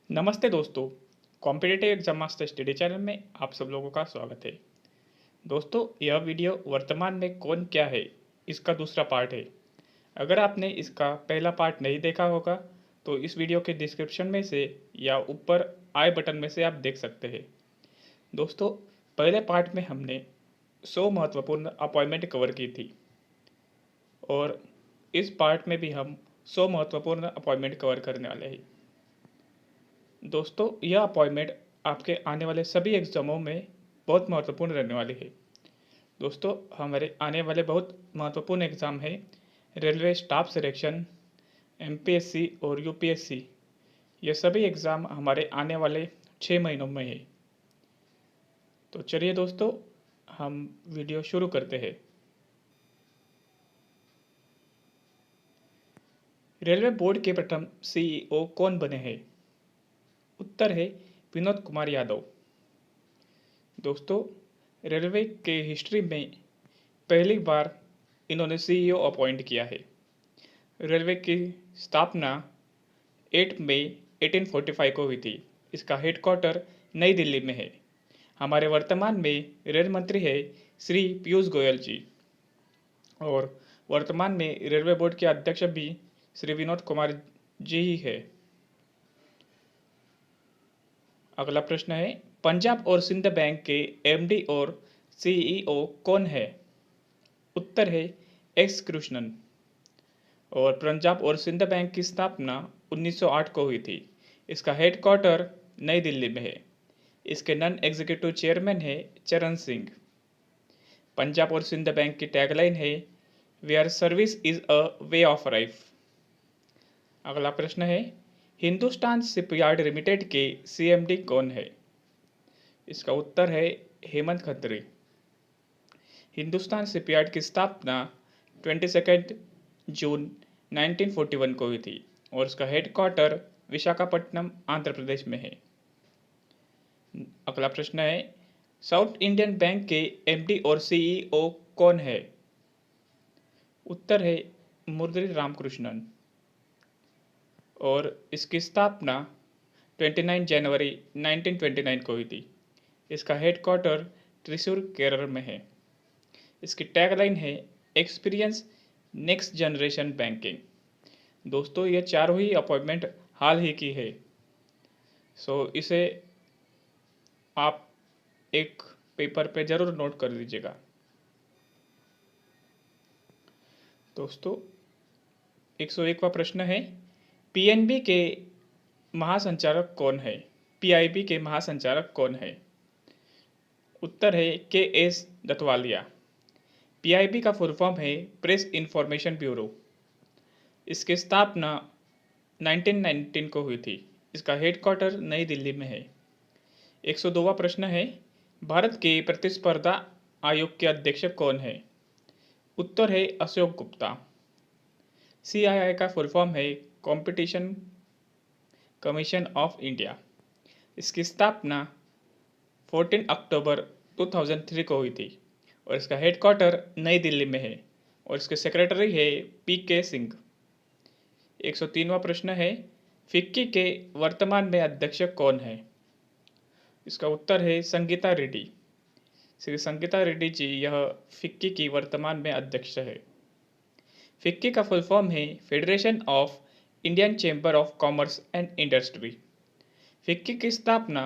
नमस्ते दोस्तों। Competitive exam master study channel में आप सब लोगों का स्वागत है। दोस्तों, यह वीडियो वर्तमान में कौन क्या है इसका दूसरा पार्ट है। अगर आपने इसका पहला पार्ट नहीं देखा होगा तो इस वीडियो के डिस्क्रिप्शन में से या ऊपर आई बटन में से आप देख सकते हैं। दोस्तों, पहले पार्ट में हमने 100 महत्वपूर्ण अपॉइंटमेंट कवर की थी और इस पार्ट में भी हम 100 महत्वपूर्ण अपॉइंटमेंट कवर करने वाले हैं। दोस्तों, यह अपॉइंटमेंट आपके आने वाले सभी एग्ज़ामों में बहुत महत्वपूर्ण रहने वाली है। दोस्तों, हमारे आने वाले बहुत महत्वपूर्ण एग्ज़ाम है रेलवे स्टाफ सिलेक्शन, एमपीएससी और यूपीएससी। ये सभी एग्ज़ाम हमारे आने वाले 6 महीनों में है। तो चलिए दोस्तों, हम वीडियो शुरू करते हैं। रेलवे बोर्ड के प्रथम सीईओ कौन बने हैं? उत्तर है विनोद कुमार यादव। दोस्तों, रेलवे के हिस्ट्री में पहली बार इन्होंने सीईओ अपॉइंट किया है। रेलवे की स्थापना 8 मई 1845 को हुई थी। इसका हेडक्वार्टर नई दिल्ली में है। हमारे वर्तमान में रेल मंत्री है श्री पीयूष गोयल जी और वर्तमान में रेलवे बोर्ड के अध्यक्ष भी श्री विनोद कुमार जी ही है। अगला प्रश्न है, पंजाब और सिंध बैंक के एमडी और सीईओ कौन है? उत्तर है एक्स कृष्णन। और पंजाब और सिंध बैंक की स्थापना 1908 को हुई थी। इसका हेडक्वार्टर नई दिल्ली में है। इसके नॉन एग्जीक्यूटिव चेयरमैन है चरण सिंह। पंजाब और सिंध बैंक की टैगलाइन है where service is a way of life. अगला प्रश्न है, हिंदुस्तान शिपयार्ड लिमिटेड के सीएमडी कौन है? इसका उत्तर है हेमंत खत्री। हिंदुस्तान शिपयार्ड की स्थापना 22 जून 1941 को हुई थी और इसका हेडक्वार्टर विशाखापट्टनम आंध्र प्रदेश में है। अगला प्रश्न है, साउथ इंडियन बैंक के एमडी और सीईओ कौन है? उत्तर है मुरली रामकृष्णन और इसकी स्थापना 29 जनवरी 1929 को हुई थी। इसका हेडक्वार्टर त्रिशूर केरल में है। इसकी टैगलाइन है एक्सपीरियंस नेक्स्ट जनरेशन बैंकिंग। दोस्तों, ये चारों ही अपॉइंटमेंट हाल ही की है। इसे आप एक पेपर पे ज़रूर नोट कर दीजिएगा। दोस्तों, 101वां प्रश्न है, पीएनबी के महासंचालक कौन है? पीआईबी के महासंचालक कौन है? उत्तर है के एस दतवालिया। पीआईबी का फुल फॉर्म है प्रेस इंफॉर्मेशन ब्यूरो। इसकी स्थापना 1919 को हुई थी। इसका हेडक्वार्टर नई दिल्ली में है। 102वां प्रश्न है, भारत के प्रतिस्पर्धा आयोग के अध्यक्ष कौन है? उत्तर है अशोक गुप्ता। सीआईआई का फुल फॉर्म है कंपटीशन कमीशन ऑफ इंडिया। इसकी स्थापना 14 अक्टूबर 2003 को हुई थी और इसका हेडक्वार्टर नई दिल्ली में है और इसके सेक्रेटरी है पी के सिंह। 103वां प्रश्न है, फिक्की के वर्तमान में अध्यक्ष कौन है? इसका उत्तर है संगीता रेड्डी। श्री संगीता रेड्डी जी यह फिक्की की वर्तमान में अध्यक्ष है। फिक्की का फुल फॉर्म है federation of Indian chamber of Commerce and industry. FICCI की स्थापना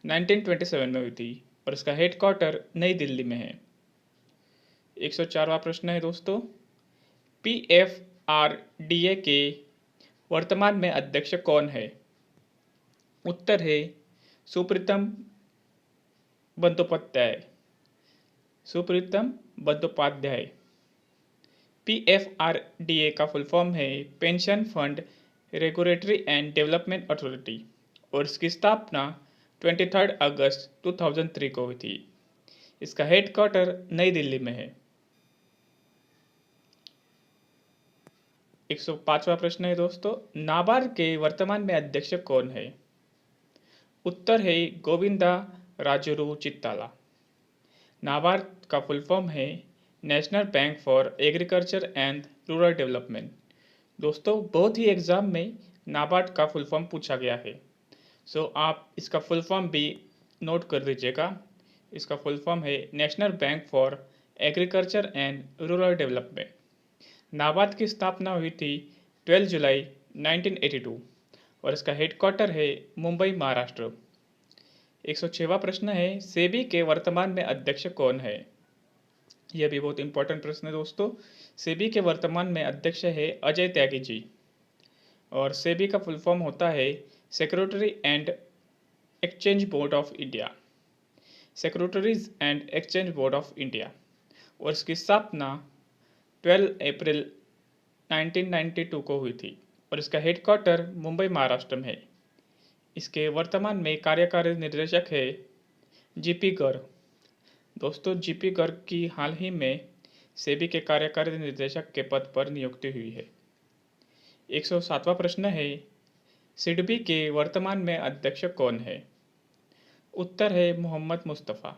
1927 में हुई थी और इसका हेडक्वार्टर नई दिल्ली में है। 104वां प्रश्न है दोस्तों, पीएफआरडीए के वर्तमान में अध्यक्ष कौन है? उत्तर है सुप्रीतम बंदोपाध्याय। सुप्रीतम बंदोपाध्याय। पीएफआरडीए का फुल फॉर्म है pension fund regulatory and development authority और इसकी स्थापना 23 अगस्त 2003 को हुई थी। इसका हेडक्वार्टर नई दिल्ली में है। 105वां प्रश्न है दोस्तों, नाबार्ड के वर्तमान में अध्यक्ष कौन है? उत्तर है गोविंदा राजुरू चित्ताला। नाबार्ड का फुल फॉर्म है national bank for agriculture and rural development. दोस्तों, बहुत ही एग्जाम में नाबार्ड का फुल फॉर्म पूछा गया है। सो आप इसका फुल फॉर्म भी नोट कर लीजिएगा। इसका फुल फॉर्म है national bank for agriculture and rural development. NABARD की स्थापना हुई थी 12 जुलाई 1982 और इसका हेडक्वार्टर है मुंबई, महाराष्ट्र। 106वां प्रश्न है सेबी के वर्तमान में अध्यक्ष कौन है। यह भी बहुत इंपॉर्टेंट प्रश्न है दोस्तों। सेबी के वर्तमान में अध्यक्ष है अजय त्यागी जी और सेबी का फुल फॉर्म होता है secretary and exchange board of India, secretaries and exchange board of India. और इसकी स्थापना 12 अप्रैल 1992 को हुई थी और इसका हेडक्वार्टर मुंबई, महाराष्ट्र में है। इसके वर्तमान में कार्यकारी निर्देशक है जीपी गर्ग। दोस्तों जीपी गर्ग की हाल ही में सेबी के कार्यकारी निर्देशक के पद पर नियुक्ति हुई है। 107वां प्रश्न है सिडबी के वर्तमान में अध्यक्ष कौन है। उत्तर है मोहम्मद मुस्तफ़ा।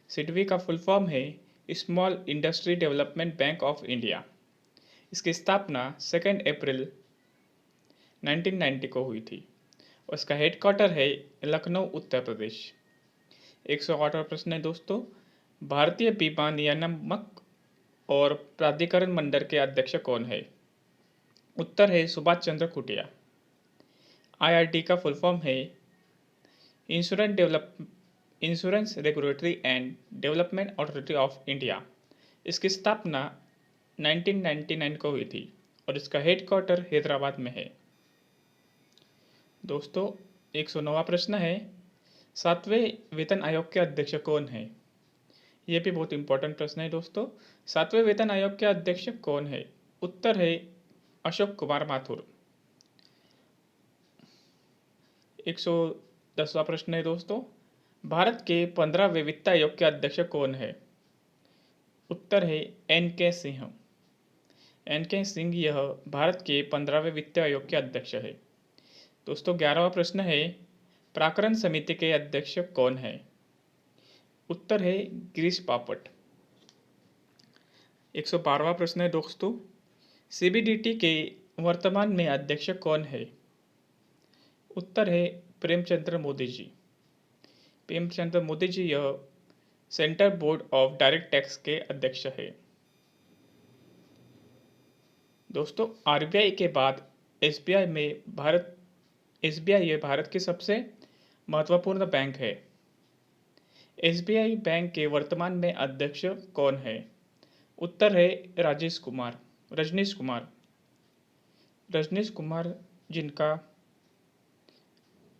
सिडबी का फुल फॉर्म है small industry development bank of India. इसकी स्थापना 2 अप्रैल 1990 को हुई थी और इसका हेडक्वार्टर है लखनऊ, उत्तर प्रदेश। 108वां प्रश्न है दोस्तों भारतीय बीमा नियामक और प्राधिकरण मंडल के अध्यक्ष कौन है। उत्तर है सुभाष चंद्र खुटिया। आईआरडी का फुल फॉर्म है insurance regulatory and development authority of India. इसकी स्थापना 1999 को हुई थी और इसका हेडक्वार्टर हैदराबाद में है। दोस्तों 109वां प्रश्न है सातवें वेतन आयोग के अध्यक्ष कौन है। यह भी बहुत इंपॉर्टेंट प्रश्न है दोस्तों। सातवें वेतन आयोग के अध्यक्ष कौन है। उत्तर है अशोक कुमार माथुर। 110वां प्रश्न है दोस्तों भारत के 15वें वित्त आयोग के अध्यक्ष कौन है। उत्तर है एन के सिंह। एन के सिंह यह भारत के 15वें वित्त आयोग के अध्यक्ष है। दोस्तों 11वां प्रश्न है प्राकरण समिति के अध्यक्ष कौन है। उत्तर है गिरीश बापट। 112वां प्रश्न है दोस्तों सीबीडीटी के वर्तमान में अध्यक्ष कौन है। उत्तर है प्रेमचंद्र मोदी जी। प्रेमचंद्र मोदी जी यह central board of direct tax के अध्यक्ष है। दोस्तों आरबीआई के बाद एसबीआई यह भारत की सबसे महत्वपूर्ण बैंक है। एसबीआई बैंक के वर्तमान में अध्यक्ष कौन है। उत्तर है रजनीश कुमार जिनका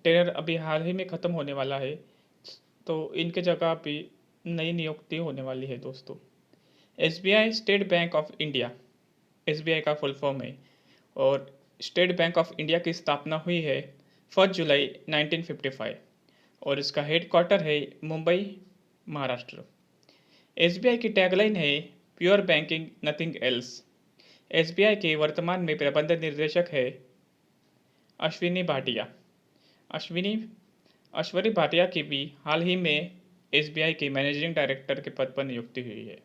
टेनर अभी हाल ही में ख़त्म होने वाला है तो इनके जगह भी नई नियुक्ति होने वाली है। दोस्तों SBI state bank of India, SBI का फुल फॉर्म है और स्टेट बैंक ऑफ इंडिया की स्थापना हुई है 1 जुलाई 1955 और इसका हेडक्वार्टर है मुंबई, महाराष्ट्र। एसबीआई की टैगलाइन है pure banking nothing else. SBI के वर्तमान में प्रबंध निर्देशक है अश्विनी भाटिया। ऐश्वर्य भाटिया की भी हाल ही में एसबीआई के मैनेजिंग डायरेक्टर के पद पर नियुक्ति हुई है।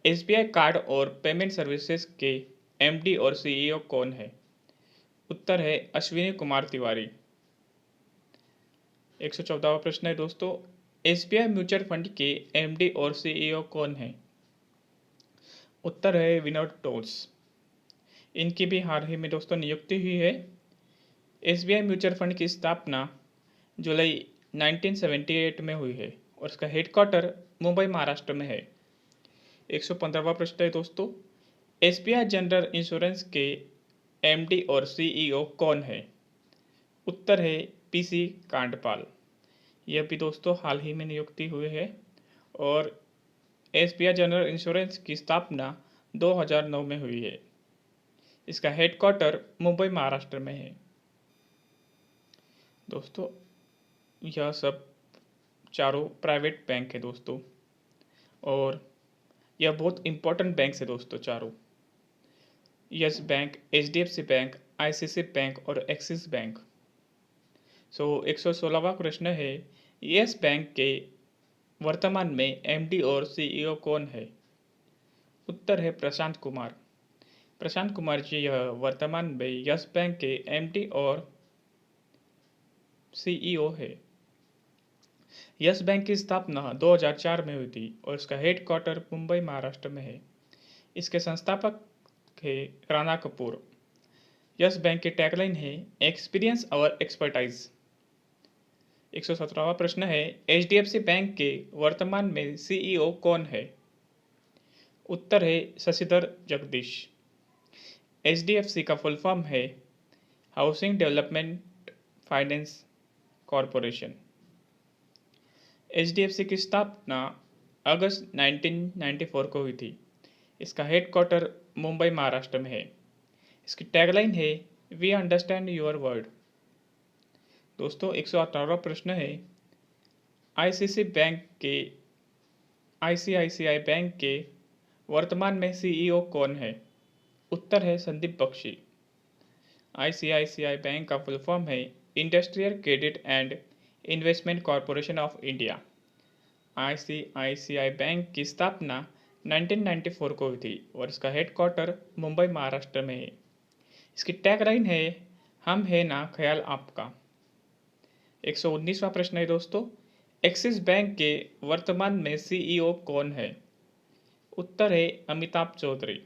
एसबीआई कार्ड और पेमेंट सर्विसेज के एमडी और सीईओ कौन है। उत्तर है अश्विनी कुमार तिवारी। 114वां प्रश्न है दोस्तों एसबीआई म्यूचुअल फंड के एमडी और सीईओ कौन है। उत्तर है विनोद टोल्स। इनकी भी हाल ही में दोस्तों नियुक्ति हुई है। एसबीआई म्यूचुअल फंड की स्थापना जुलाई 1978 में हुई है और इसका हेडक्वार्टर मुंबई, महाराष्ट्र में है। 115वां प्रश्न है दोस्तों एसबीआई जनरल इंश्योरेंस के एमडी और सीईओ कौन है। उत्तर है पीसी कांडपाल। यह भी दोस्तों हाल ही में नियुक्ति हुई है और एसबीआई जनरल इंश्योरेंस की स्थापना 2009 में हुई है। इसका हेडक्वार्टर मुंबई, महाराष्ट्र में है। दोस्तों यह सब चारों प्राइवेट बैंक है दोस्तों और यह बहुत इंपॉर्टेंट बैंक है दोस्तों चारों। Yes bank, HDFC bank, ICICI bank और एक्सिस बैंक। 116वां प्रश्न है यस बैंक के वर्तमान में एमडी और सीईओ कौन है। उत्तर है प्रशांत कुमार जी यह वर्तमान में यस बैंक के एमडी और सीईओ है। यस बैंक की स्थापना 2004 में हुई थी और इसका हेडक्वार्टर मुंबई महाराष्ट्र में है। इसके संस्थापक है राणा कपूर। यस बैंक की टैगलाइन है एक्सपीरियंस और एक्सपर्टाइज। 117वां प्रश्न है एचडीएफसी बैंक के वर्तमान में सीईओ कौन है? उत्तर है शशिधर जगदीश। एचडीएफसी का फुल फॉर्म है housing development finance corporation. HDFC की स्थापना अगस्त 1994 को हुई थी। इसका हेडक्वार्टर मुंबई महाराष्ट्र में है। इसकी टैगलाइन है वी अंडरस्टैंड योर वर्ड। दोस्तों 118वां प्रश्न है आईसीआईसीआई बैंक के वर्तमान में सीईओ कौन है? उत्तर है संदीप बख्शी। आईसीआईसीआई बैंक का फुल फॉर्म है industrial credit and investment corporation of India. ICICI bank की स्थापना 1994 को हुई थी और इसका हेडक्वार्टर मुंबई महाराष्ट्र में है। इसकी टैगलाइन है हम है ना ख्याल आपका। 119वां प्रश्न है दोस्तों एक्सिस बैंक के वर्तमान में सीईओ कौन है? उत्तर है अमिताभ चौधरी।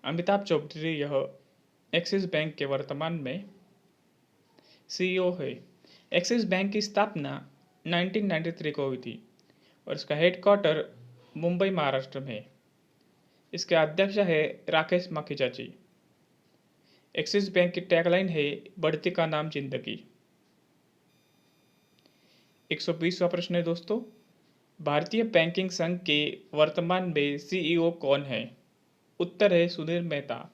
अमिताभ चौधरी यह एक्सिस बैंक के वर्तमान में सीईओ है। एक्सिस बैंक की स्थापना 1993 को हुई थी और इसका हेडक्वार्टर मुंबई महाराष्ट्र में है। इसके अध्यक्ष है राकेश माखीजा जी। एक्सिस बैंक की टैगलाइन है बढ़ती का नाम जिंदगी। 120वां प्रश्न है दोस्तों भारतीय बैंकिंग संघ के वर्तमान में सीईओ कौन है? उत्तर है सुनील मेहता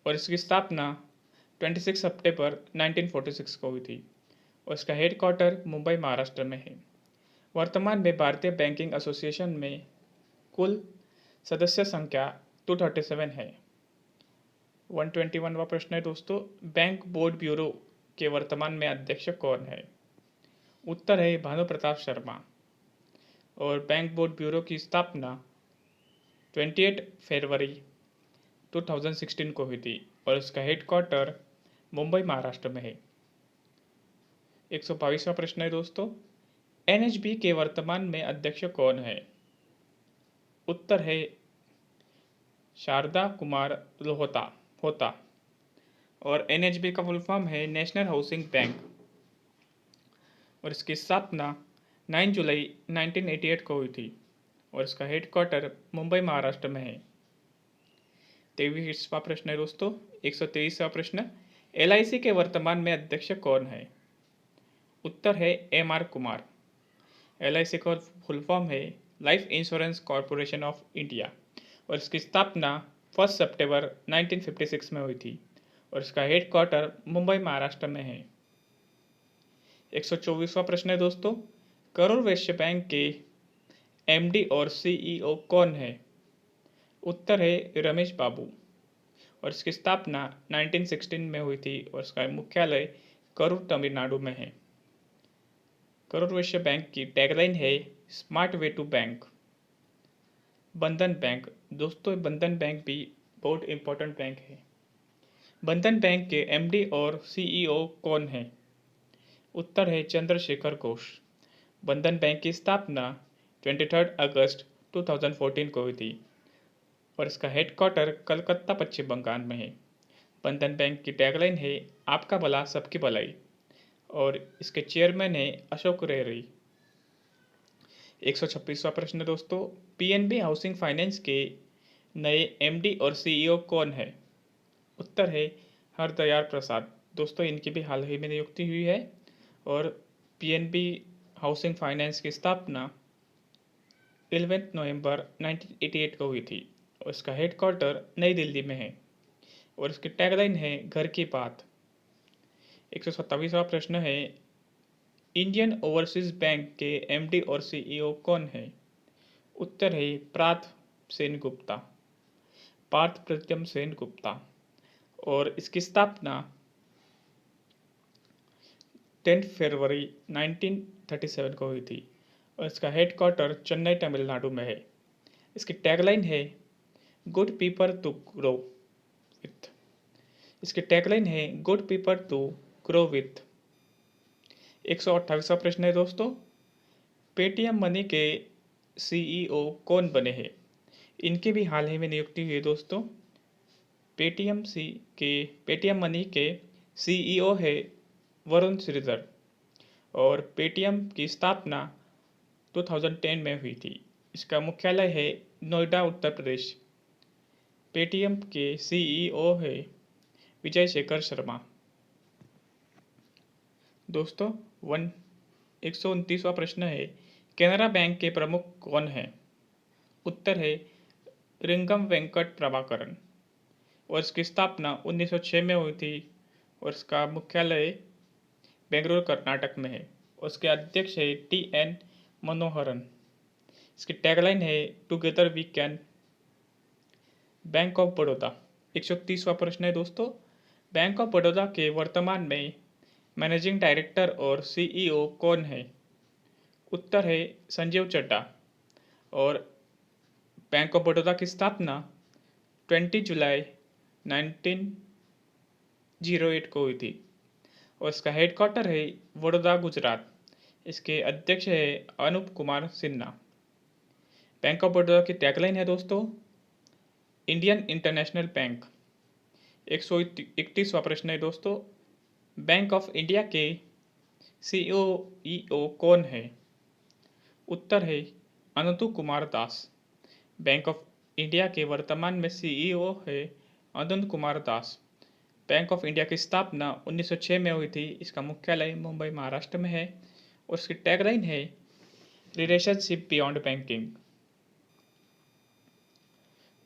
और इसकी स्थापना 26 सितंबर 1946 को हुई थी और इसका हेडक्वार्टर मुंबई महाराष्ट्र में है। वर्तमान में भारतीय बैंकिंग एसोसिएशन में कुल सदस्य संख्या 237 है। 121वां प्रश्न है दोस्तों बैंक बोर्ड ब्यूरो के वर्तमान में अध्यक्ष कौन है? उत्तर है भानु प्रताप शर्मा और बैंक बोर्ड ब्यूरो की स्थापना 28 फरवरी 2016 को हुई थी और इसका हेडक्वार्टर मुंबई महाराष्ट्र में है। 122वां प्रश्न है दोस्तों एनएचबी के वर्तमान में अध्यक्ष कौन है? उत्तर है शारदा कुमार होता और एनएचबी का फुल फॉर्म है नेशनल हाउसिंग बैंक और इसकी स्थापना 9 जुलाई 1988 को हुई थी और इसका हेडक्वार्टर मुंबई महाराष्ट्र में है। 23वां प्रश्न है दोस्तों 123वां प्रश्न एलआईसी के वर्तमान में अध्यक्ष कौन है? उत्तर है एमआर कुमार। एलआईसी का फुल फॉर्म है life insurance corporation of India और इसकी स्थापना 1 सितंबर 1956 में हुई थी और इसका हेडक्वार्टर मुंबई महाराष्ट्र में है। 124वां प्रश्न है दोस्तों करूर वैश्य बैंक के एमडी और सीईओ कौन है? उत्तर है रमेश बाबू और इसकी स्थापना 1916 में हुई थी और इसका मुख्यालय करूर तमिलनाडु में है। करूर वैश्य बैंक की टैगलाइन है स्मार्ट वे टू बैंक। बंधन बैंक दोस्तों बंधन बैंक भी बहुत इंपॉर्टेंट बैंक है। बंधन बैंक के एमडी और सीईओ कौन है? उत्तर है चंद्रशेखर घोष। बंधन बैंक की स्थापना 23 अगस्त 2014 को हुई थी और इसका हेडक्वार्टर कलकत्ता पश्चिम बंगाल में है। बंधन बैंक की टैगलाइन है आपका भला सबकी भलाई और इसके चेयरमैन है अशोक रेरी। 126वां प्रश्न दोस्तों पीएनबी हाउसिंग फाइनेंस के नए एमडी और सीईओ कौन है? उत्तर है हरदयाल प्रसाद। दोस्तों इनकी भी हाल ही में नियुक्ति हुई है और पीएनबी हाउसिंग फाइनेंस की स्थापना 11 नवंबर 1988 को हुई थी और इसका हेडक्वार्टर नई दिल्ली में है और इसकी टैगलाइन है घर की बात। 127वां प्रश्न है इंडियन ओवरसीज बैंक के एमडी और सीईओ कौन है? उत्तर है पार्थ प्रत्यम सेन गुप्ता और इसकी स्थापना 10 फरवरी 1937 को हुई थी और इसका हेडक्वार्टर चेन्नई तमिलनाडु में है। इसकी टैगलाइन है good people to grow with. इसकी टैगलाइन है good people to grow with. 128वां प्रश्न है दोस्तों, पेटीएम मनी के सीईओ कौन बने हैं? इनकी भी हाल ही में नियुक्ति हुई है दोस्तों। पेटीएम मनी के सीईओ है वरुण श्रीधर और पेटीएम की स्थापना 2010 में हुई थी। इसका मुख्यालय है नोएडा, उत्तर प्रदेश। पेटीएम के सीईओ है विजय शेखर शर्मा। दोस्तों 129वां प्रश्न है, केनरा बैंक के प्रमुख कौन हैं? उत्तर है रिंगम वेंकट प्रभाकरन और इसकी स्थापना 1906 में हुई थी और इसका मुख्यालय बेंगलुरु, कर्नाटक में है। उसके अध्यक्ष है TN मनोहरन। इसकी टैगलाइन है together we can. Bank of Baroda. 130वां प्रश्न है दोस्तों, बैंक ऑफ बड़ौदा के वर्तमान में मैनेजिंग डायरेक्टर और सीईओ कौन है? उत्तर है संजीव चड्ढा और बैंक ऑफ बड़ौदा की स्थापना 20 जुलाई 1908 को हुई थी और इसका हेडक्वार्टर है वडोदरा, गुजरात। इसके अध्यक्ष है अनूप कुमार सिन्हा। बैंक ऑफ बड़ौदा की टैगलाइन है दोस्तों इंडियन इंटरनेशनल बैंक। 131वां प्रश्न है दोस्तों, बैंक ऑफ इंडिया के सीईओ कौन है? उत्तर है Anantu Kumar Das. Bank of India के वर्तमान में सीईओ है अनंत Kumar Das. Bank of India की स्थापना 1906 में हुई थी। इसका मुख्यालय मुंबई, महाराष्ट्र में है और इसकी टैगलाइन है रिलेशनशिप बियॉन्ड बैंकिंग।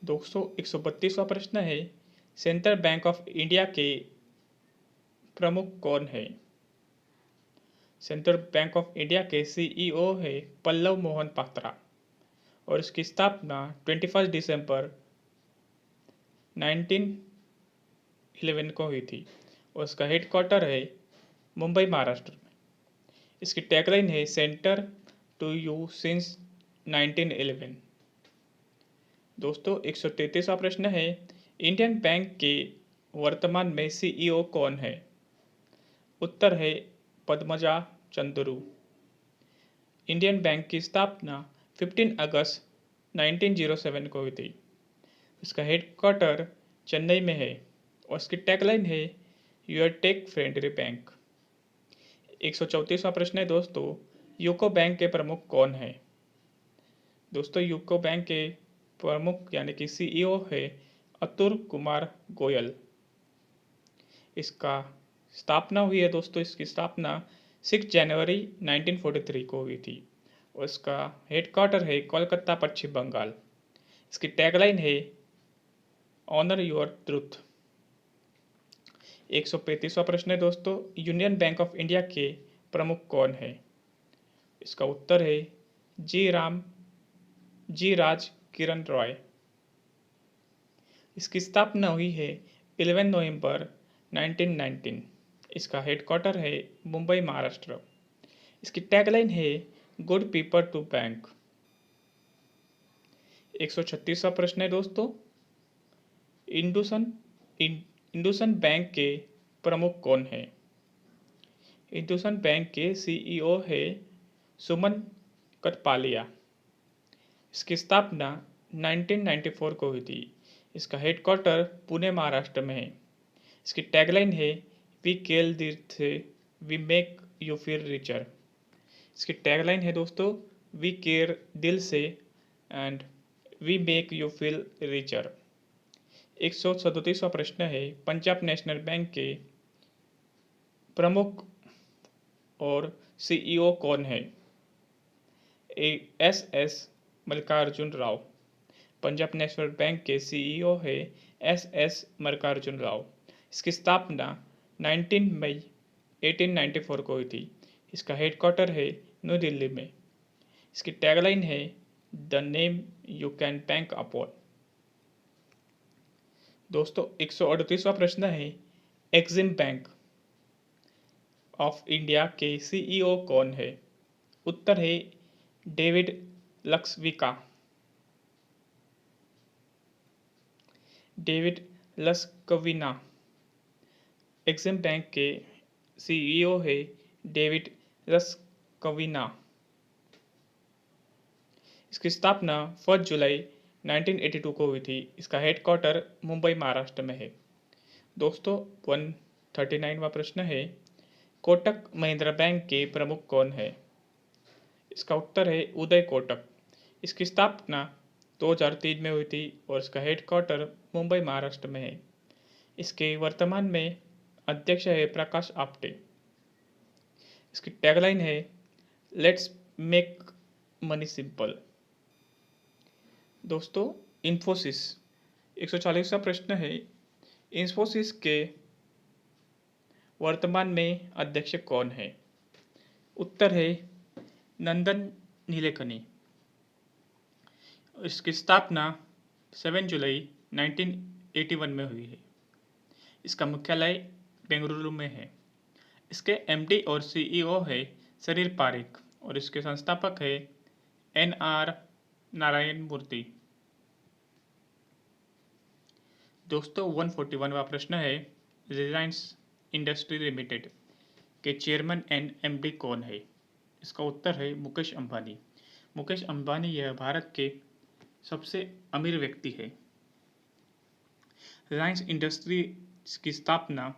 दोस्तों 132वां प्रश्न है, सेंट्रल बैंक ऑफ इंडिया के प्रमुख कौन है? सेंट्रल बैंक ऑफ इंडिया के सीईओ है पल्लव मोहन पात्रा और इसकी स्थापना 21 दिसंबर 1911 को हुई थी और इसका हेडक्वार्टर है मुंबई, महाराष्ट्र में। इसकी टैगलाइन है सेंटर टू यू सिंस 1911। दोस्तों 133वां प्रश्न है, इंडियन बैंक के वर्तमान में सीईओ कौन है? उत्तर है पद्मजा चंद्रू। इंडियन बैंक की स्थापना 15 अगस्त 1907 को हुई थी। इसका हेडक्वार्टर चेन्नई में है और इसकी टैगलाइन है यूर टेक फ्रेंडली बैंक। 134वां प्रश्न है दोस्तों, यूको बैंक के प्रमुख कौन है? दोस्तों यूको बैंक के प्रमुख यानी कि सीईओ है अतुल कुमार गोयल। इसका स्थापना हुई है दोस्तों, इसकी स्थापना 6 जनवरी 1943 को हुई थी और इसका हेडक्वार्टर है कोलकाता, पश्चिम बंगाल। इसकी टैगलाइन है ऑनर योर ट्रूथ। 135वां प्रश्न है दोस्तों, यूनियन बैंक ऑफ इंडिया के प्रमुख कौन है? इसका उत्तर है जी राज किरण रॉय। इसकी स्थापना हुई है 11 नवंबर 1919। इसका हेडक्वार्टर है मुंबई, महाराष्ट्र। इसकी टैगलाइन है गुड पीपल टू बैंक। 136वां प्रश्न है दोस्तों, इंडूसन बैंक के प्रमुख कौन है? इंडूसन बैंक के सीईओ है सुमन कटपालिया। इसकी स्थापना 1994 को हुई थी। इसका हेडक्वार्टर पुणे, महाराष्ट्र में है। इसकी टैगलाइन है वी केयर दिल से we make you feel richer. इसकी टैगलाइन है दोस्तों वी केयर दिल से and we make you feel richer. 137वां प्रश्न है, पंजाब नेशनल बैंक के प्रमुख और सीईओ कौन है? SS Mallikarjun Rao. Punjab national bank के सीईओ है SS मल्लिकार्जुन राव। इसकी स्थापना 19 मई 1894 को हुई थी। इसका हेडक्वार्टर है न्यू दिल्ली में। इसकी टैगलाइन है the name you can bank upon. दोस्तों 138वां प्रश्न है, एक्सिम बैंक ऑफ इंडिया के सीईओ कौन है? उत्तर है डेविड लक्सविका। डेविड लस्कविना एक्सिम बैंक के सीईओ है डेविड रस्कविना। इसकी स्थापना 1 जुलाई 1982 को हुई थी। इसका हेडक्वार्टर मुंबई महाराष्ट्र में है। दोस्तों 139वां प्रश्न है, कोटक महिंद्रा बैंक के प्रमुख कौन है? इसका उत्तर है उदय कोटक। इसकी स्थापना 2003 में हुई थी और इसका हेडक्वार्टर मुंबई महाराष्ट्र में है। इसके वर्तमान में अध्यक्ष है प्रकाश आप्टे। इसकी टैगलाइन है लेट्स मेक मनी सिंपल। दोस्तों इन्फोसिस 140वां प्रश्न है, इन्फोसिस के वर्तमान में अध्यक्ष कौन है? उत्तर है नंदन नीलेकनी। इसकी स्थापना 7 जुलाई 1981 में हुई है। इसका मुख्यालय बेंगलुरु में है। इसके एमडी और सीईओ है सरीर पारिक और इसके संस्थापक है एनआर नारायण मूर्ति। दोस्तों 141वां प्रश्न है, रिलायंस इंडस्ट्री लिमिटेड के चेयरमैन एंड एमडी कौन है? इसका उत्तर है मुकेश अंबानी। मुकेश अंबानी यह भारत के सबसे अमीर व्यक्ति है। रिलायंस इंडस्ट्रीज की स्थापना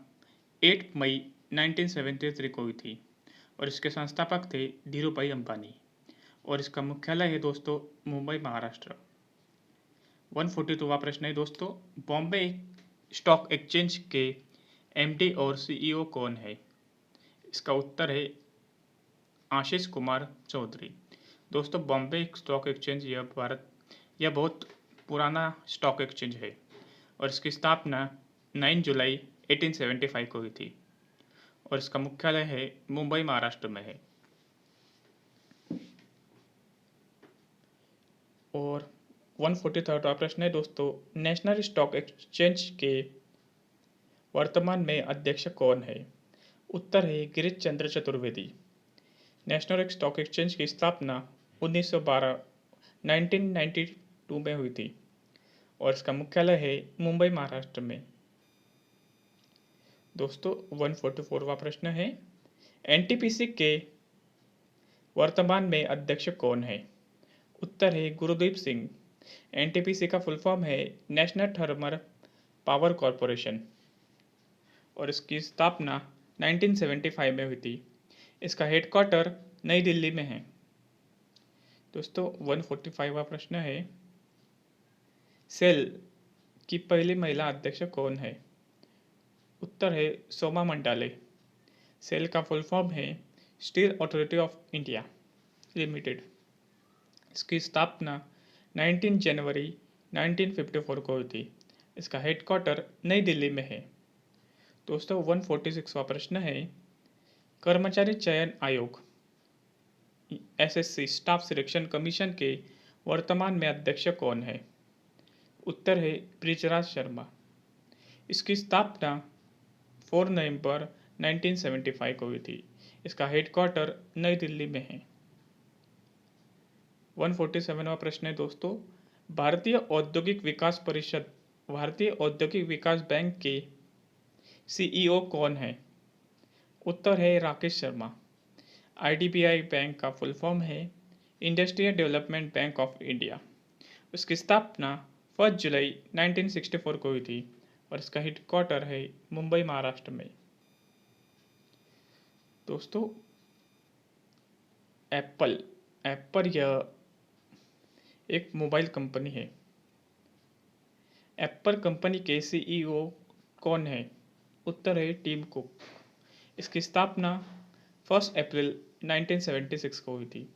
8 मई 1973 को हुई थी और इसके संस्थापक थे धीरूभाई अंबानी और इसका मुख्यालय है दोस्तों मुंबई महाराष्ट्र। 142वां प्रश्न है दोस्तों, बॉम्बे स्टॉक एक्सचेंज के एमडी और सीईओ कौन है? इसका उत्तर है आशीष कुमार चौधरी। दोस्तों बॉम्बे स्टॉक एक्सचेंज यह बहुत पुराना स्टॉक एक्सचेंज है और इसकी स्थापना 9 जुलाई 1875 को हुई थी और इसका मुख्यालय है मुंबई महाराष्ट्र में है। और 143वां प्रश्न है दोस्तों, नेशनल स्टॉक एक्सचेंज के वर्तमान में अध्यक्ष कौन है? उत्तर है Girish Chandra Chaturvedi. National stock exchange की स्थापना 1992 में हुई थी और इसका मुख्यालय है मुंबई महाराष्ट्र में। दोस्तों 144वां प्रश्न है, एनटीपीसी के वर्तमान में अध्यक्ष कौन है? उत्तर है गुरदीप सिंह। एनटीपीसी का फुल फॉर्म है नेशनल थर्मल पावर कॉरपोरेशन और इसकी स्थापना 1975 में हुई थी। इसका हेडक्वार्टर नई दिल्ली में है। दोस्तों 145वां प्रश्न है, सेल की पहली महिला अध्यक्ष कौन है? उत्तर है सोमा मंडाले। सेल का फुल फॉर्म है steel authority of India limited. इसकी स्थापना 19 जनवरी 1954 को हुई थी। इसका हेडक्वार्टर नई दिल्ली में है। दोस्तों 146वां प्रश्न है, कर्मचारी चयन आयोग एसएससी स्टाफ सिलेक्शन कमीशन के वर्तमान में अध्यक्ष कौन है? उत्तर है ब्रिजराज शर्मा। इसकी स्थापना 4 नवंबर 1975 को हुई थी। इसका हेडक्वार्टर नई दिल्ली में है। 147वां प्रश्न है दोस्तों, भारतीय औद्योगिक विकास परिषद भारतीय औद्योगिक विकास बैंक के सीईओ कौन है? उत्तर है राकेश शर्मा। आईडीबीआई बैंक का फुल फॉर्म है industrial development bank of India. उसकी स्थापना 1 जुलाई 1964 को हुई थी और इसका हेडक्वार्टर है मुंबई महाराष्ट्र में। दोस्तों एप्पल यह एक मोबाइल कंपनी है। एप्पल कंपनी के सीईओ कौन है? उत्तर है टिम कुक। इसकी स्थापना 1 अप्रैल 1976 को हुई थी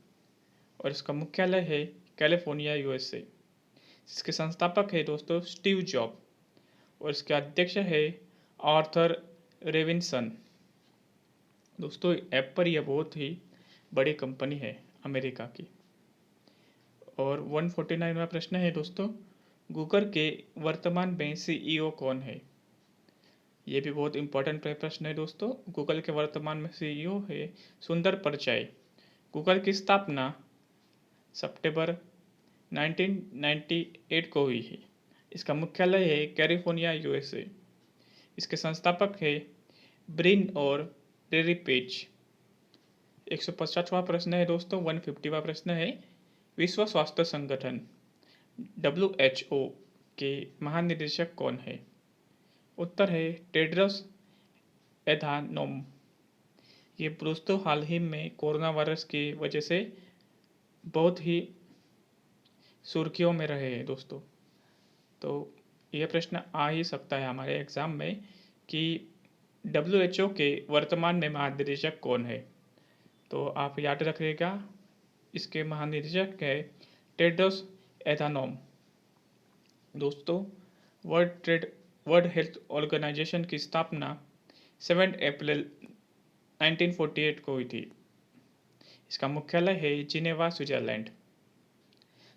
और इसका मुख्यालय है कैलिफोर्निया यूएसए। इसके संस्थापक है दोस्तों स्टीव जॉब और इसके अध्यक्ष है आर्थर रेविनसन। दोस्तों एप्पल यह बहुत ही बड़ी कंपनी है अमेरिका की। और 149वां प्रश्न है दोस्तों, गूगल के वर्तमान में सीईओ कौन है? ये भी बहुत इंपॉर्टेंट प्रश्न है दोस्तों। गूगल के वर्तमान में सीईओ है सुंदर पिचाई। गूगल की स्थापना सितंबर 1998 को हुई है। इसका मुख्यालय है कैलिफोर्निया यूएसए। इसके संस्थापक है ब्रिन और टेरी पेज। 150वां प्रश्न है दोस्तों, 150वां प्रश्न है, विश्व स्वास्थ्य संगठन WHO के महानिदेशक कौन है? उत्तर है टेड्रस एधानोम। ये दोस्तों हाल ही में कोरोना वायरस की वजह से बहुत ही सुर्खियों में रहे हैं दोस्तों। तो यह प्रश्न आ ही सकता है हमारे एग्ज़ाम में कि WHO के वर्तमान में महानिदेशक कौन है? तो आप याद रखिएगा, इसके महानिदेशक है टेड्रस एधानोम। दोस्तों, वर्ल्ड हेल्थ ऑर्गेनाइजेशन की स्थापना 7 अप्रैल 1948 को हुई थी। इसका मुख्यालय है जिनेवा, स्विट्जरलैंड।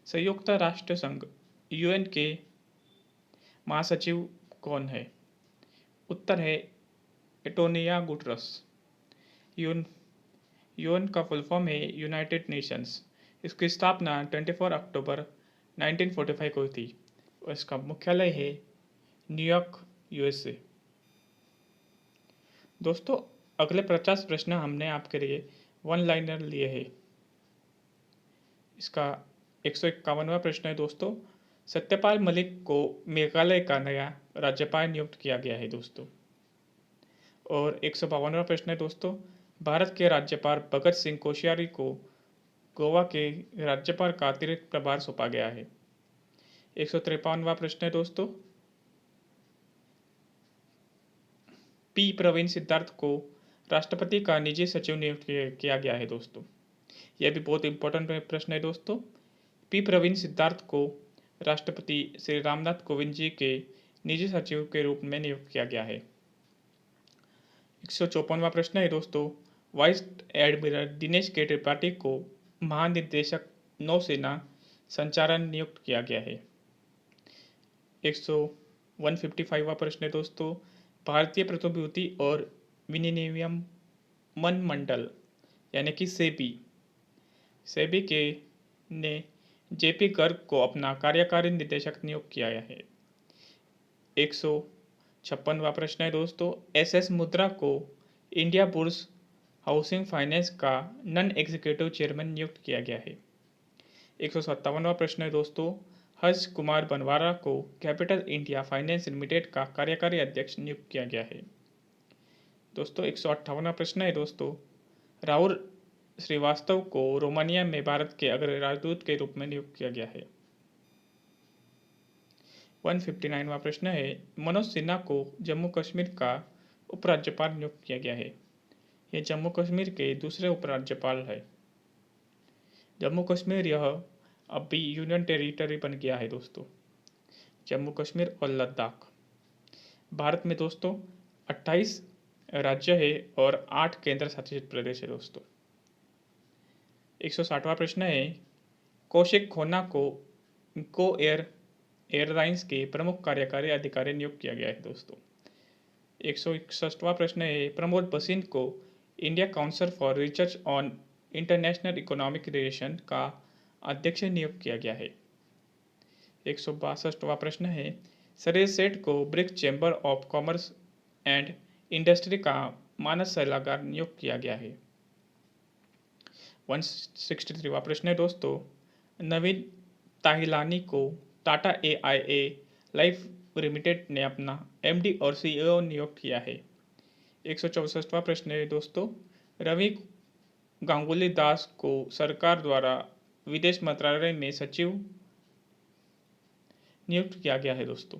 संयुक्त राष्ट्र संघ UN के महासचिव कौन है? उत्तर है एंटोनियो गुटेरेस। यूएन का फुल फॉर्म है यूनाइटेड नेशंस। इसकी स्थापना 24 अक्टूबर 1945 को हुई थी और इसका मुख्यालय है न्यूयॉर्क, USA। दोस्तों, अगले 50 प्रश्न हमने आपके लिए वन लाइनर लिए हैं। इसका 151वां प्रश्न है दोस्तों, सत्यपाल मलिक को मेघालय का नया राज्यपाल नियुक्त किया गया है दोस्तों। और 152वां प्रश्न है दोस्तों, भारत के राज्यपाल भगत सिंह कोश्यारी को गोवा के राज्यपाल का अतिरिक्त प्रभार सौंपा गया है। 153वां प्रश्न है दोस्तों, पी प्रवीण सिद्धार्थ को राष्ट्रपति का निजी सचिव नियुक्त किया गया है दोस्तों। यह भी बहुत इंपॉर्टेंट प्रश्न है दोस्तों। पी प्रवीण सिद्धार्थ को राष्ट्रपति श्री रामनाथ कोविंद जी के निजी सचिव के रूप में नियुक्त किया गया है। 154वां प्रश्न है दोस्तों, वाइस एडमिरल दिनेश के त्रिपाठी को महानिदेशक नौसेना संचालन नियुक्त किया गया है। 155वां प्रश्न है दोस्तों, भारतीय प्रतिभूति और विनियमन मंडल यानी कि सेबी के ने JP गर्ग को अपना कार्यकारी निदेशक नियुक्त किया है। 156वां प्रश्न है दोस्तों, SS मुद्रा को इंडिया बुल्स हाउसिंग फाइनेंस का नॉन एग्जीक्यूटिव चेयरमैन नियुक्त किया गया है। 157वां प्रश्न है दोस्तों, हर्ष कुमार बनवारा को कैपिटल इंडिया फाइनेंस लिमिटेड का कार्यकारी अध्यक्ष नियुक्त किया गया है। दोस्तों, 158वां प्रश्न है दोस्तों, राहुल श्रीवास्तव को रोमानिया में भारत के अग्रणी राजदूत के रूप में नियुक्त किया गया है। 159वां प्रश्न है, मनोज सिन्हा को जम्मू कश्मीर का उपराज्यपाल नियुक्त किया गया है। ये जम्मू कश्मीर के दूसरे उपराज्यपाल है। जम्मू कश्मीर यह अब भी यूनियन टेरिटरी बन गया है दोस्तों, जम्मू कश्मीर और लद्दाख। भारत में दोस्तों 28 राज्य है और 8 केंद्र शासित प्रदेश है दोस्तों। 160वां प्रश्न है, कौशिक खोन्ना को गो एयरलाइंस के प्रमुख कार्यकारी अधिकारी नियुक्त किया गया है दोस्तों। 161वां प्रश्न है, प्रमोद बसिन को India council for research on international economic relation का अध्यक्ष नियुक्त किया गया है। 162वां प्रश्न है, सरेश सेठ को BRICS Chamber of Commerce and Industry का मानद सलाहकार नियुक्त किया गया है। 163वां प्रश्न है दोस्तों, नवीन ताहिलानी को टाटा AIA लाइफ लिमिटेड ने अपना MD और CEO नियुक्त किया है। 164वां प्रश्न है दोस्तों, रवि गांगुली दास को सरकार द्वारा विदेश मंत्रालय में सचिव नियुक्त किया गया है दोस्तों।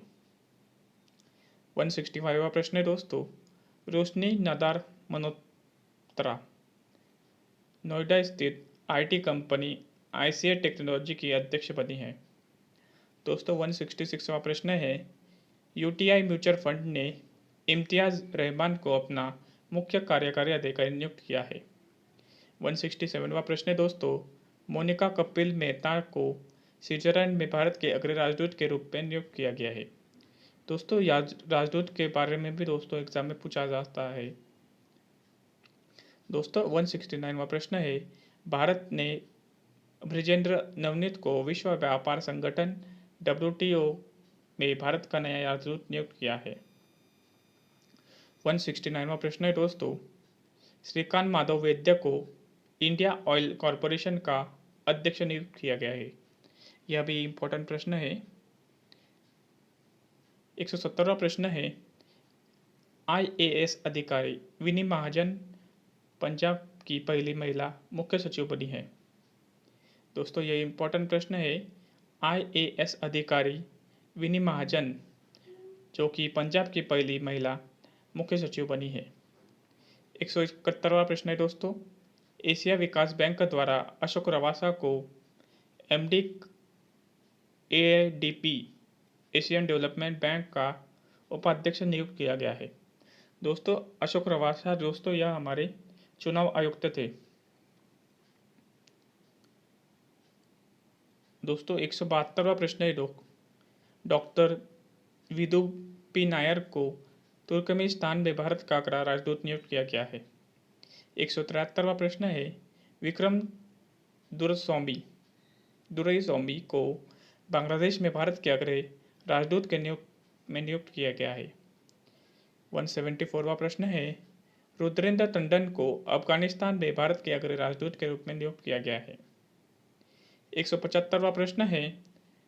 165वां प्रश्न है दोस्तों, रोशनी नदार मल्होत्रा नोएडा स्थित IT कंपनी ICA टेक्नोलॉजी की अध्यक्ष बनी है। दोस्तों, 166वां प्रश्न है, UTI म्यूचुअल फंड ने इम्तियाज़ रहमान को अपना मुख्य कार्यकारी अधिकारी नियुक्त किया है। 167वां प्रश्न है दोस्तों, मोनिका कपिल मेहता को स्विट्जरलैंड में भारत के अग्रणी राजदूत के रूप में नियुक्त किया गया है। दोस्तों, राजदूत के बारे में भी दोस्तों एग्जाम में पूछा जाता है। दोस्तों, 169वां प्रश्न है, भारत ने ब्रिजेंद्र नवनीत को विश्व व्यापार संगठन WTO में भारत का नया राजदूत नियुक्त किया है। 169वां प्रश्न है दोस्तों, श्रीकांत माधव वैद्य को इंडिया ऑयल कॉरपोरेशन का अध्यक्ष नियुक्त किया गया है? यह भी इम्पोर्टेंट प्रश्न है। 170वां प्रश्न है, IAS अधिकारी विनी महाजन पंजाब की पहली महिला मुख्य सचिव बनी है। दोस्तों ये इम्पोर्टेंट प्रश्न है। IAS अधिकारी विनी महाजन जो कि पंजाब की पहली महिला मुख्य सचिव बनी है। 171वां प्रश्न है दोस्तों, एशिया विकास बैंक द्वारा अशोक लवासा को MD ADB Asian development bank का उपाध्यक्ष नियुक्त किया गया है। दोस्तों अशोक लवासा दोस्तों यह हमारे चुनाव आयुक्त थे। दोस्तों 172वां प्रश्न है, डॉक्टर विदु पी नायर को तुर्कमेनिस्तान में भारत का अगला राजदूत नियुक्त किया गया है। 173वां प्रश्न है, विक्रम दुरईस्वामी को बांग्लादेश में भारत के अगले राजदूत के नियुक्त किया गया है। 174वां प्रश्न है, रुद्रेंद्र टंडन को अफगानिस्तान में भारत के अगले राजदूत के रूप में नियुक्त किया गया है। 175वां प्रश्न है,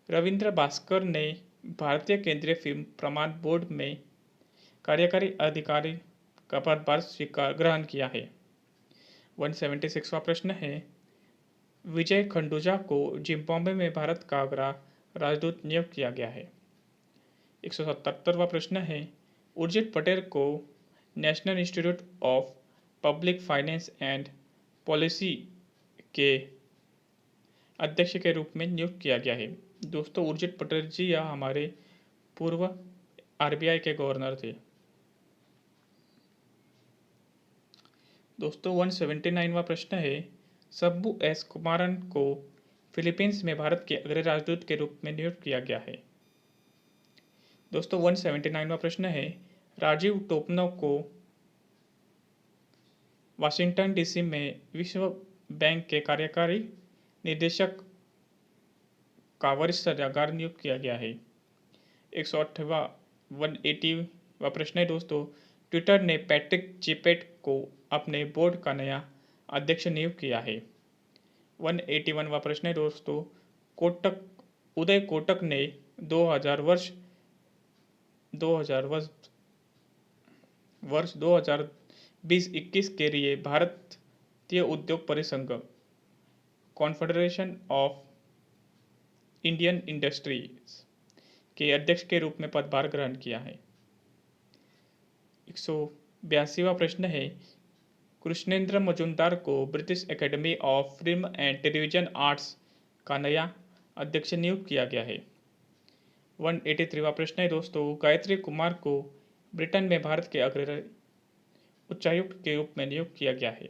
रविंद्र भास्कर ने भारतीय केंद्रीय फिल्म प्रमाण बोर्ड में कार्यकारी अधिकारी का पदभार ग्रहण किया है। 176वां प्रश्न है, विजय खंडूजा को जिम्बाब्वे में भारत का अगला राजदूत नियुक्त किया गया है। 177वां प्रश्न है, उर्जित पटेल को national institute of public finance and policy के अध्यक्ष के रूप में नियुक्त किया गया है। दोस्तों उर्जित पटेल जी यह हमारे पूर्व RBI के गवर्नर थे। दोस्तों 179वां प्रश्न है, सब्बू एस कुमारन को फिलीपींस में भारत के अगले राजदूत के रूप में नियुक्त किया गया है। दोस्तों 179वां प्रश्न है, राजीव टोपनो को वाशिंगटन DC में विश्व बैंक के कार्यकारी निदेशक का वरिष्ठ सलाहकार नियुक्त किया गया है। 180वां प्रश्न है दोस्तों, ट्विटर ने पैट्रिक चिपेट को अपने बोर्ड का नया अध्यक्ष नियुक्त किया है। 181वां प्रश्न है दोस्तों, उदय कोटक ने 2020-21 के लिए भारतीय उद्योग परिसंघ कॉन्फेडरेशन ऑफ इंडियन इंडस्ट्रीज के अध्यक्ष के रूप में पदभार ग्रहण किया है। 182वां प्रश्न है, कृष्णेंद्र मजूमदार को British academy of film and television arts का नया अध्यक्ष नियुक्त किया गया है। 183वां प्रश्न है दोस्तों, गायत्री कुमार को ब्रिटेन में भारत के अग्रणी उच्चायुक्त के रूप में नियुक्त किया गया है।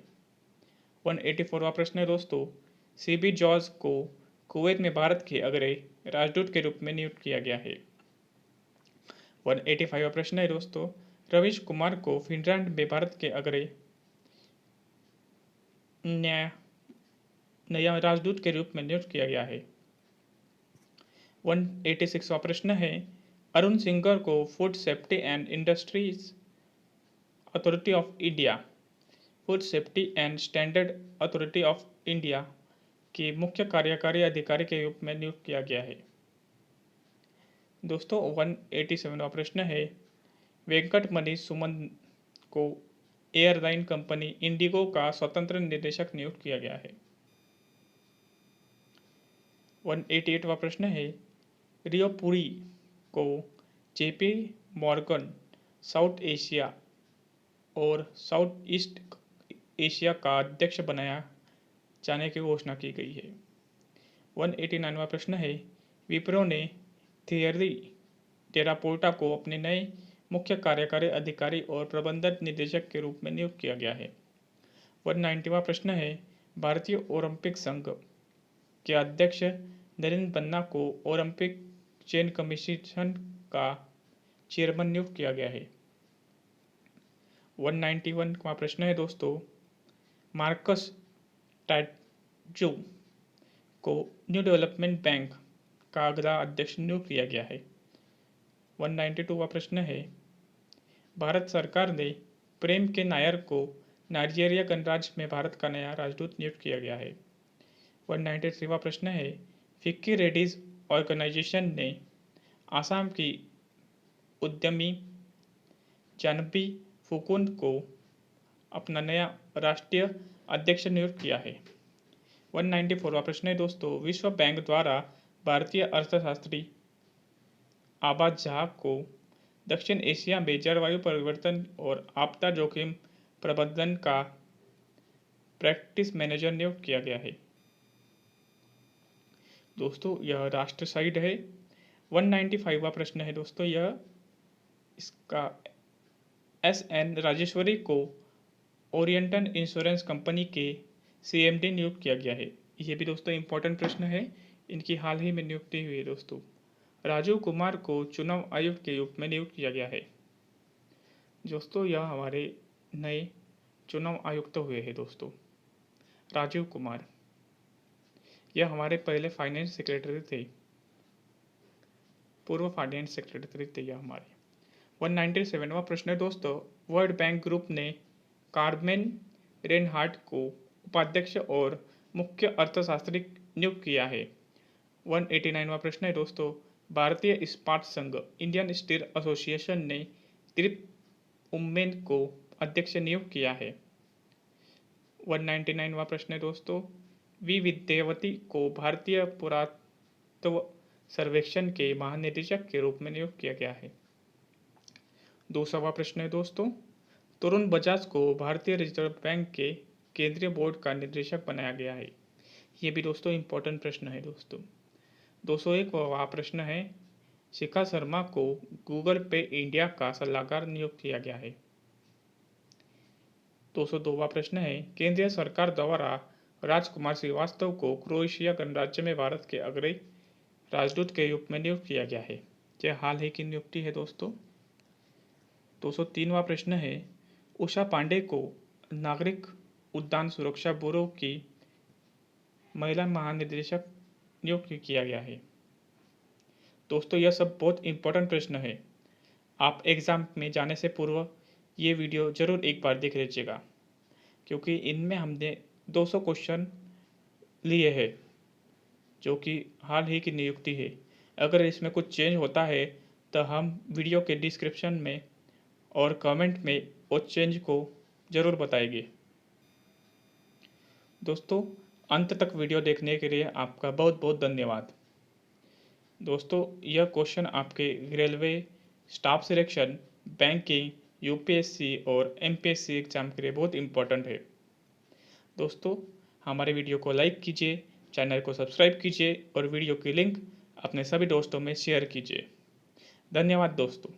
184वां प्रश्न है दोस्तों, CB जॉर्ज को कुवैत में भारत के अगले राजदूत के रूप में नियुक्त किया गया है। 185वां प्रश्न है दोस्तों, रवीश कुमार को फिनलैंड में भारत के अगले नया राजदूत के रूप में नियुक्त किया गया है। 186वां प्रश्न है, अरुण सिंगर को food safety and industries authority of India food safety and standard authority of India के मुख्य कार्यकारी अधिकारी के रूप में नियुक्त किया गया है। दोस्तों 187वां प्रश्न है, वेंकटमणि सुमन को एयरलाइन कंपनी इंडिगो का स्वतंत्र निदेशक नियुक्त किया गया है। 188वां प्रश्न है, रियो पुरी को JP मॉर्गन साउथ एशिया और साउथ ईस्ट एशिया का अध्यक्ष बनाया जाने की घोषणा की गई है। 189वां प्रश्न है, विप्रो ने थियरी टेरापोर्टा को अपने नए मुख्य कार्यकारी अधिकारी और प्रबंधन निदेशक के रूप में नियुक्त किया गया है। 190वां प्रश्न है, भारतीय ओलंपिक संघ के अध्यक्ष नरेंद्र पन्ना को ओलंपिक चयन कमीशन का चेयरमैन नियुक्त किया गया है। 191वां प्रश्न है दोस्तों, मार्कस टाटजू को न्यू डेवलपमेंट बैंक का अगला अध्यक्ष नियुक्त किया गया है। 192वां प्रश्न है, भारत सरकार ने प्रेम के नायर को नाइजीरिया गणराज्य में भारत का नया राजदूत नियुक्त किया गया है। 193वां प्रश्न है, फिक्की रेड्डीज ऑर्गेनाइजेशन ने आसाम की उद्यमी जानवी फुकुन को अपना नया राष्ट्रीय अध्यक्ष नियुक्त किया है। 194वां प्रश्न है दोस्तों, विश्व बैंक द्वारा भारतीय अर्थशास्त्री आबाद झा को दक्षिण एशिया में जलवायु परिवर्तन और आपदा जोखिम प्रबंधन का प्रैक्टिस मैनेजर नियुक्त किया गया है। दोस्तों यह राष्ट्र साइड है। 195वां प्रश्न है दोस्तों, यह इसका एस.एन. राजेश्वरी को ओरिएंटल इंश्योरेंस कंपनी के CMD नियुक्त किया गया है। ये भी दोस्तों इंपॉर्टेंट प्रश्न है, इनकी हाल ही में नियुक्ति हुई है दोस्तों। राजीव कुमार को चुनाव आयुक्त के रूप में नियुक्त किया गया है। दोस्तों यह हमारे नए चुनाव आयुक्त हुए हैं दोस्तों, राजीव कुमार। यह हमारे पहले फाइनेंस सेक्रेटरी थे, पूर्व फाइनेंस सेक्रेटरी थे यह हमारे। 197वां प्रश्न है दोस्तों, वर्ल्ड बैंक ग्रुप ने कार्मेन रेनहार्ट को उपाध्यक्ष और मुख्य अर्थशास्त्री नियुक्त किया है। 189वां प्रश्न है दोस्तों, भारतीय इस्पात संघ इंडियन स्टील एसोसिएशन ने दिलीप उम्मेन को अध्यक्ष नियुक्त किया है। 199वां प्रश्न है दोस्तों, वी विद्यावती को भारतीय पुरातत्व सर्वेक्षण के महानिदेशक के रूप में नियुक्त किया गया है। 200वां प्रश्न है दोस्तों, तरुण बजाज को भारतीय रिजर्व बैंक के केंद्रीय बोर्ड का निदेशक बनाया गया है। ये भी दोस्तों इंपॉर्टेंट प्रश्न है दोस्तों। 201वां प्रश्न है, शिखा शर्मा को गूगल पे इंडिया का सलाहकार नियुक्त किया गया है। 202वां प्रश्न है, केंद्रीय सरकार द्वारा राजकुमार श्रीवास्तव को क्रोएशिया गणराज्य में भारत के अग्रणी राजदूत के रूप में नियुक्त किया गया है। यह हाल ही की नियुक्ति है दोस्तों। 203वां प्रश्न है, उषा पांडे को नागरिक उद्यान सुरक्षा ब्यूरो की महिला महानिदेशक नियुक्त किया गया है। दोस्तों यह सब बहुत इंपॉर्टेंट प्रश्न है, आप एग्ज़ाम में जाने से पूर्व ये वीडियो ज़रूर एक बार देख लीजिएगा, क्योंकि इनमें हमने 200 क्वेश्चन लिए हैं जो कि हाल ही की नियुक्ति है। अगर इसमें कुछ चेंज होता है तो हम वीडियो के डिस्क्रिप्शन में और कमेंट में उस चेंज को ज़रूर बताएंगे। दोस्तों अंत तक वीडियो देखने के लिए आपका बहुत बहुत धन्यवाद। दोस्तों यह क्वेश्चन आपके railway, staff selection, banking, UPSC और MPSC एग्ज़ाम के लिए बहुत इम्पोर्टेंट है। दोस्तों हमारे वीडियो को लाइक कीजिए, चैनल को सब्सक्राइब कीजिए और वीडियो की लिंक अपने सभी दोस्तों में शेयर कीजिए। धन्यवाद दोस्तों।